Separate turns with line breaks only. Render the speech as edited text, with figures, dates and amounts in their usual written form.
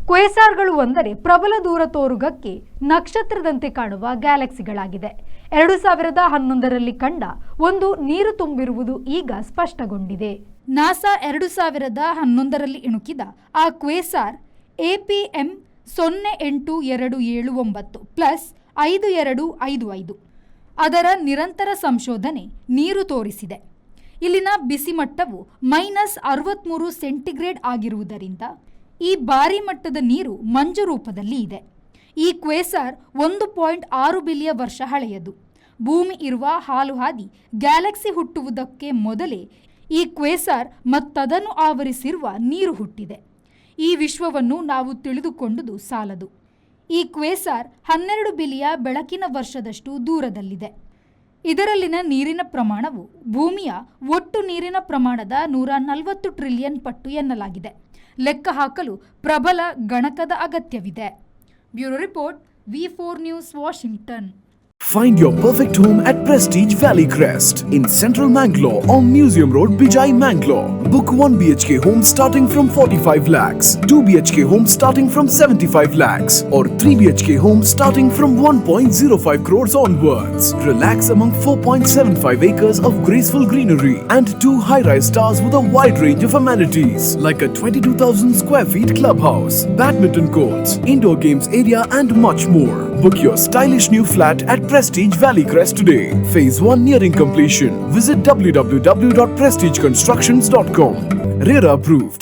ಕ್ವೇಸಾರ್ಗಳು ಅಂದರೆ ಪ್ರಬಲ ದೂರ ತೋರುಗಕ್ಕೆ ನಕ್ಷತ್ರದಂತೆ ಕಾಣುವ ಗ್ಯಾಲಕ್ಸಿಗಳಾಗಿದೆ. 2011ರಲ್ಲಿ ಕಂಡ ಒಂದು ನೀರು ತುಂಬಿರುವುದು ಈಗ ಸ್ಪಷ್ಟಗೊಂಡಿದೆ. ನಾಸಾ 2011ರಲ್ಲಿ ಇಣುಕಿದ ಆ ಕ್ವೇಸಾರ್ APM 08279 ಪ್ಲಸ್ 5255 ಅದರ ನಿರಂತರ ಸಂಶೋಧನೆ ನೀರು ತೋರಿಸಿದೆ. ಇಲ್ಲಿನ ಬಿಸಿ ಮಟ್ಟವು -63 ಸೆಂಟಿಗ್ರೇಡ್ ಆಗಿರುವುದರಿಂದ ಈ ಭಾರಿ ಮಟ್ಟದ ನೀರು ಮಂಜು ರೂಪದಲ್ಲಿ ಇದೆ. ಈ ಕ್ವೇಸಾರ್ 1.6 ಬಿಲಿಯನ್ ವರ್ಷ ಹಳೆಯದು. ಭೂಮಿ ಇರುವ ಹಾಲುಹಾದಿ ಗ್ಯಾಲಕ್ಸಿ ಹುಟ್ಟುವುದಕ್ಕೆ ಮೊದಲೇ ಈ ಕ್ವೇಸಾರ್ ಮತ್ತದನ್ನು ಆವರಿಸಿರುವ ನೀರು ಹುಟ್ಟಿದೆ. ಈ ವಿಶ್ವವನ್ನು ನಾವು ತಿಳಿದುಕೊಂಡುದು ಸಾಲದು. ಈ ಕ್ವೇಸಾರ್ 12 ಬಿಲಿಯನ್ ಬೆಳಕಿನ ವರ್ಷದಷ್ಟು ದೂರದಲ್ಲಿದೆ. ಇದರಲ್ಲಿನ ನೀರಿನ ಪ್ರಮಾಣವು ಭೂಮಿಯ ಒಟ್ಟು ನೀರಿನ ಪ್ರಮಾಣದ 140 ಟ್ರಿಲಿಯನ್ ಪಟ್ಟು ಎನ್ನಲಾಗಿದೆ. ಲೆಕ್ಕ ಹಾಕಲು ಪ್ರಬಲ ಗಣಕದ ಅಗತ್ಯವಿದೆ. Bureau report, V4 news, Washington.
Find your perfect home at Prestige Valley Crest in Central Mangalore on Museum Road, Bijai, Mangalore. Book 1 BHK home starting from 45 lakhs, 2 BHK home starting from 75 lakhs, or 3 BHK home starting from 1.05 crores onwards. Relax among 4.75 acres of graceful greenery and 2 high-rise towers with a wide range of amenities like a 22,000 square feet clubhouse, badminton courts, indoor games area and much more. Book your stylish new flat at Prestige Valley Crest today. Phase 1 nearing completion. Visit www.prestigeconstructions.com. RERA approved.